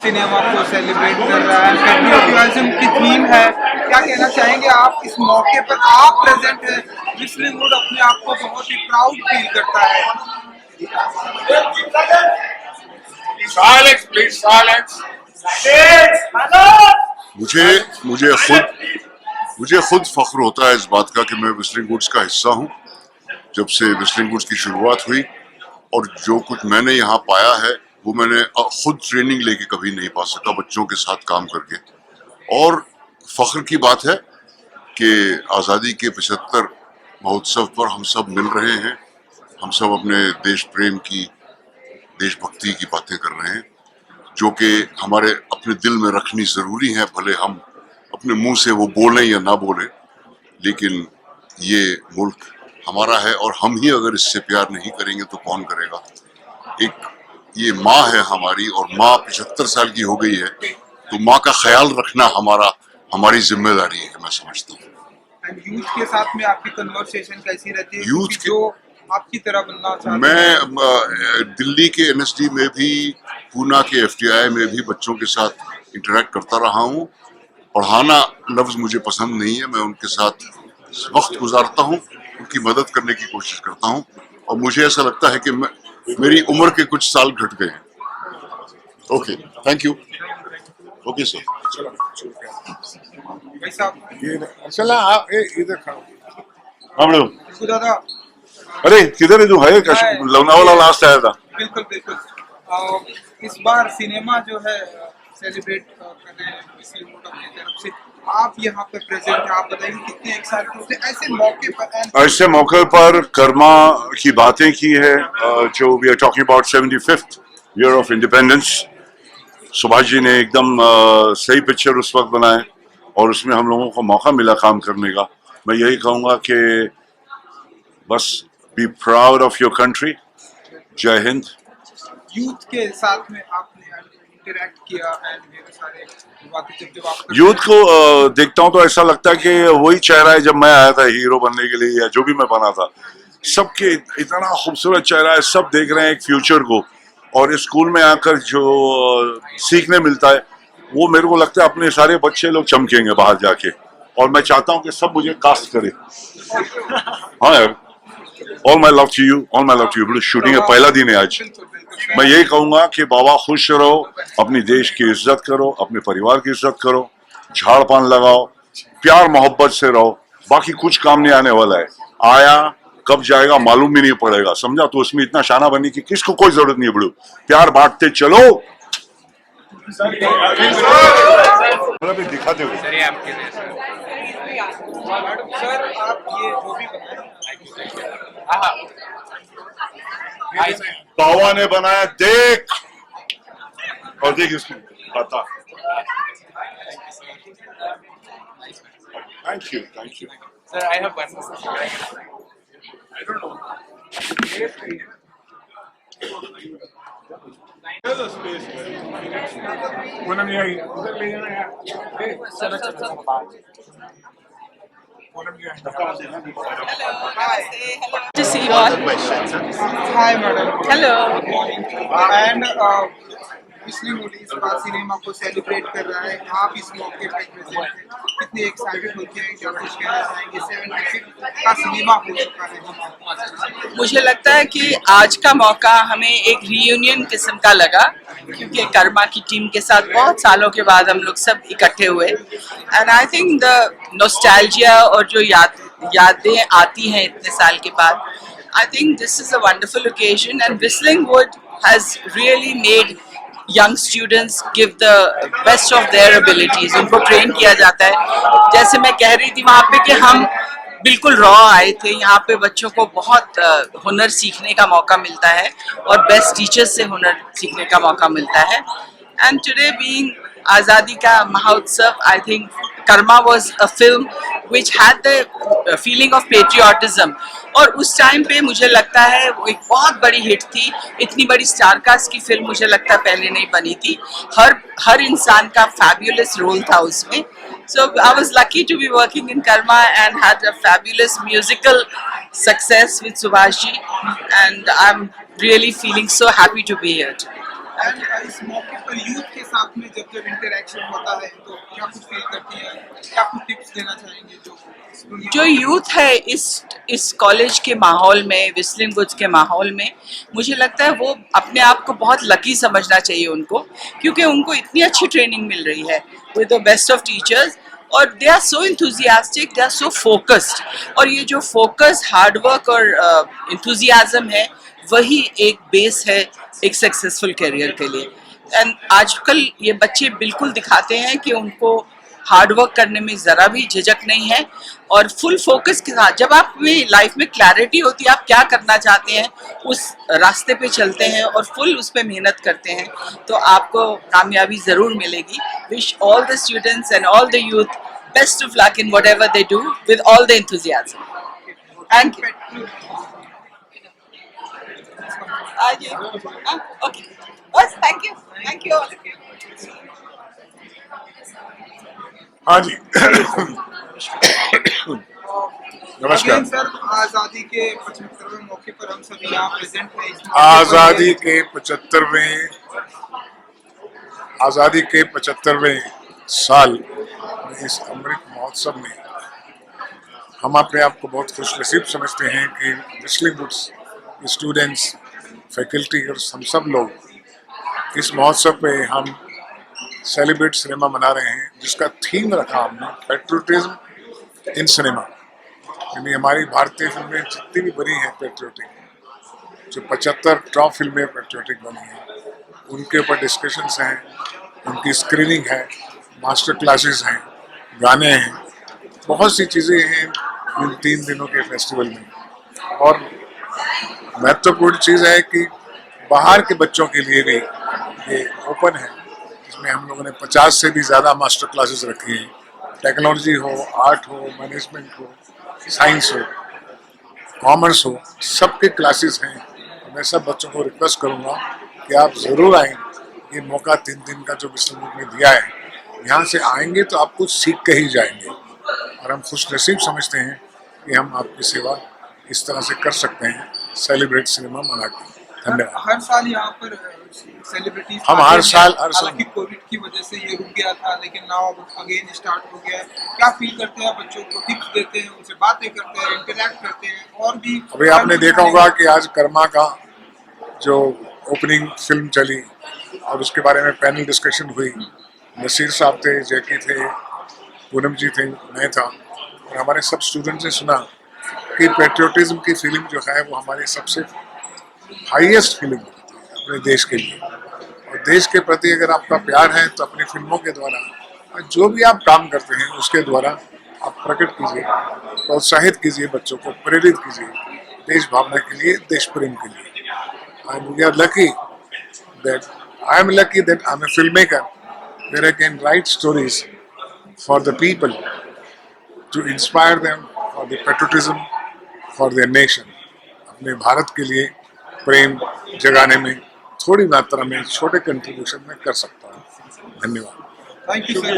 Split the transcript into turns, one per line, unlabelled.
Cinema को celebrate कर रहा है, पेट्रियोटिज्म की थीम है। क्या कहना चाहेंगे आप इस मौके पर? आप प्रेजेंट हैं, व्हिstling वुड अपने आप को बहुत ही प्राउड फील करता है।
Silence, please, silence.
मुझे मुझे खुद मुझे खुद फख्र होता है इस बात का कि मैं व्हिstling वुड्स का हिस्सा हूँ। जब से व्हिstling वुड्स की शुरुआत हुई और जो कुछ मैंने यहाँ पाया है वो मैंने खुद ट्रेनिंग लेके कभी नहीं पा सका, बच्चों के साथ काम करके। और फख्र की बात है कि आज़ादी के 75 महोत्सव पर हम सब मिल रहे हैं, हम सब अपने देश प्रेम की, देशभक्ति की बातें कर रहे हैं, जो कि हमारे अपने दिल में रखनी ज़रूरी है। भले हम अपने मुंह से वो बोलें या ना बोलें, लेकिन ये मुल्क हमारा है और हम ही अगर इससे प्यार नहीं करेंगे तो कौन करेगा। एक ये माँ है हमारी और माँ 75 साल की हो गई है, तो माँ का ख्याल रखना हमारी जिम्मेदारी है, मैं समझता हूँ।
यूथ के साथ में आपकी कन्वर्सेशन कैसी रहती है?
यूथ
जो आपकी तरह बनना चाहते हैं।
मैं दिल्ली के NSD में भी, पूना के FTI में भी बच्चों के साथ इंटरेक्ट करता रहा हूँ। पढ़ाना लफ्ज़ मुझे पसंद नहीं है, मैं उनके साथ वक्त गुजारता हूँ, उनकी मदद करने की कोशिश करता हूँ और मुझे ऐसा लगता है कि मेरी उम्र के कुछ साल घट गए हैं। Okay, thank you. Okay sir.
चला आप इधर खाओ।
हाँ मैडम।
दादा,
अरे किधर है, जो है लोनावाला लास्ट आया था।
बिल्कुल बिल्कुल। इस बार सिनेमा जो है सेलिब्रेट कर रहे हैं व्हिstling वुड अपनी तरफ से। आप यहाँ पे प्रेजेंट हैं, आप बताइए कितने एक्साइटेड होते हैं ऐसे मौके पर
कर्मा की बातें की है, जो we are talking about 75th year of independence. Subhash ji ने एकदम सही पिक्चर उस वक्त बनाए और उसमें हम लोगों को मौका मिला काम करने का। मैं यही कहूँगा कि बस be proud of your country. जय हिंद।
यूथ के साथ में आपने इंटरेक्ट किया एंड ढेर सारे बातें जब आप
यूथ को देखता हूँ तो ऐसा लगता है कि वही चेहरा है जब मैं आया था हीरो बनने के लिए या जो भी मैं बना था। सबके इतना खूबसूरत चेहरा है, सब देख रहे हैं एक फ्यूचर को, और इस स्कूल में आकर जो सीखने मिलता है वो मेरे को लगता है अपने सारे बच्चे लोग चमकेंगे बाहर जाके, और मैं चाहता हूँ कि सब मुझे कास्ट करे। हाँ यार, all my love to you, all my love to you. Shooting का पहला दिन है आज। मैं यही कहूंगा कि बाबा खुश रहो, अपनी देश की इज्जत करो, अपने परिवार की इज्जत करो, झाड़ पान लगाओ, प्यार मोहब्बत से रहो। बाकी कुछ काम नहीं आने वाला है, आया कब जाएगा मालूम भी नहीं पड़ेगा, समझा। तो उसमें इतना शाना बनने की किसको कोई जरूरत नहीं है बड़ू, प्यार बांटते चलो। दिखाते हुए
सर आप ये जो भी
बाबा ने बनाया, देख और देख इसको बता। Thank you, thank you
sir. I have one more. I don't know.
To see you all.
Hi madam.
Hello.
Good morning. And Whistling Woods इस बार सिनेमा को सेलिब्रेट कर रहा है, आप इस मौके पर प्रेजेंट हैं, कितने एक्साइटेड होते हैं? क्या कुछ कहना चाहेंगे? 75 का सिनेमा हो चुका है।
मुझे लगता है कि आज का मौका हमें एक रीयूनियन किस्म का लगा, क्योंकि कर्मा की टीम के साथ बहुत सालों के बाद हम लोग सब इकट्ठे हुए। And I think the nostalgia और जो यादें आती हैं इतने साल के बाद, I think this is a wonderful occasion and Whistling Woods has really made young students give the best of their abilities. उनको ट्रेन किया जाता है। जैसे मैं कह रही थी वहाँ पे कि हम बिल्कुल रॉ आए थे, यहाँ पे बच्चों को बहुत हुनर सीखने का मौका मिलता है और बेस्ट टीचर्स से हुनर सीखने का मौका मिलता है। एंड टुडे बीइंग आज़ादी का महोत्सव, I think Karma was a film which had the feeling of patriotism, और उस टाइम पे मुझे लगता है वो एक बहुत बड़ी हिट थी। इतनी बड़ी स्टारकास्ट की फिल्म मुझे लगता है पहले नहीं बनी थी। हर इंसान का फैबुलस रोल था उसमें। So I was lucky to be working in Karma and had a fabulous musical success with Subhash ji, and I'm really feeling so happy to be here today.
And इस मौके पर youth के साथ में जब जब इंटरेक्शन होता है तो क्या कुछ फील करती हैं, क्या कुछ टिप्स देना चाहेंगे
जो यूथ है इस कॉलेज के माहौल में, विस्लिंग वुड्स के माहौल में, मुझे लगता है वो अपने आप को बहुत लकी समझना चाहिए उनको, क्योंकि उनको इतनी अच्छी ट्रेनिंग मिल रही है with the best of teachers, और they are so enthusiastic, they are so focused, और ये जो फोकस, हार्डवर्क और इंथुजियाज्म है, वही एक बेस है एक सक्सेसफुल करियर के लिए। एंड आजकल ये बच्चे बिल्कुल दिखाते हैं कि उनको हार्ड वर्क करने में ज़रा भी झिझक नहीं है, और फुल फोकस के साथ जब आप में लाइफ में क्लैरिटी होती है आप क्या करना चाहते हैं, उस रास्ते पे चलते हैं और फुल उस पर मेहनत करते हैं, तो आपको कामयाबी ज़रूर मिलेगी। Wish all the students and all the youth best of luck in what ever they do with all the enthusiasm. Thank you. Okay, बस थैंक यू ऑल।
हाँ जी। नमस्कार।
अगेन सर, आज़ादी के 75वें मौके पर हम सभी यहाँ प्रेजेंट हैं।
आज़ादी के 75वें साल में इस अमृत महोत्सव में हम अपने आप को बहुत खुशनसीब समझते हैं कि विस्लिंग वुड्स स्टूडेंट्स, फैकल्टी और हम सब लोग इस महोत्सव पे हम सेलिब्रेट सिनेमा मना रहे हैं, जिसका थीम रखा हमने पेट्रियोटिज्म इन सिनेमा। यानी हमारी भारतीय फिल्में जितनी भी बनी हैं पेट्रियोटिक, जो 75 टॉप फिल्में पेट्रियोटिक बनी हैं, उनके ऊपर डिस्कशंस हैं, उनकी स्क्रीनिंग है, मास्टर क्लासेस हैं, गाने हैं, बहुत सी चीज़ें हैं इन 3 दिनों के फेस्टिवल में। और महत्वपूर्ण चीज़ है कि बाहर के बच्चों के लिए भी ये ओपन है, इसमें हम लोगों ने 50 से भी ज़्यादा मास्टर क्लासेस रखी हैं। टेक्नोलॉजी हो, आर्ट हो, मैनेजमेंट हो, साइंस हो, कॉमर्स हो, सबके क्लासेस हैं। मैं सब बच्चों को रिक्वेस्ट करूँगा कि आप ज़रूर आएँ। ये मौका 3 दिन का जो विस्लिंग वुड ने दिया है, यहाँ से आएंगे तो आप कुछ सीख के ही जाएंगे, और हम खुशनसीब समझते हैं कि हम आपकी सेवा इस तरह से कर सकते हैं, सेलिब्रेट सिनेमा मना के। धन्यवाद।
हर साल यहाँ पर सेलिब्रिटीज
हम हर साल
हालांकि कोविड की वजह से ये रुक गया था, लेकिन नाउ अगेन स्टार्ट हो गया है। क्या फील करते हैं, बच्चों को टिप्स देते हैं, उनसे बातें करते हैं, इंटरेक्ट करते हैं, और भी
अभी आपने देखा होगा कि आज कर्मा का जो ओपनिंग फिल्म चली और उसके बारे में पैनल डिस्कशन हुई। नसीर साहब थे, जैकी थे, पूनम जी थे, मैं था, और हमारे सब स्टूडेंट्स ने सुना कि पेट्रियोटिज्म की फीलिंग जो है वो हमारी सबसे हाईएस्ट फीलिंग होती है अपने देश के लिए। और देश के प्रति अगर आपका प्यार है तो अपनी फिल्मों के द्वारा, जो भी आप काम करते हैं उसके द्वारा आप प्रकट कीजिए, प्रोत्साहित कीजिए, बच्चों को प्रेरित कीजिए देश भावना के लिए, देश प्रेम के लिए। And we are lucky that I am lucky that I'm a filmmaker where I can write stories for the people to inspire them for the patriotism for their nation. अपने भारत के लिए प्रेम जगाने में थोड़ी मात्रा में छोटे कंट्रीब्यूशन में कर सकता हूँ। धन्यवाद।
Thank you sir.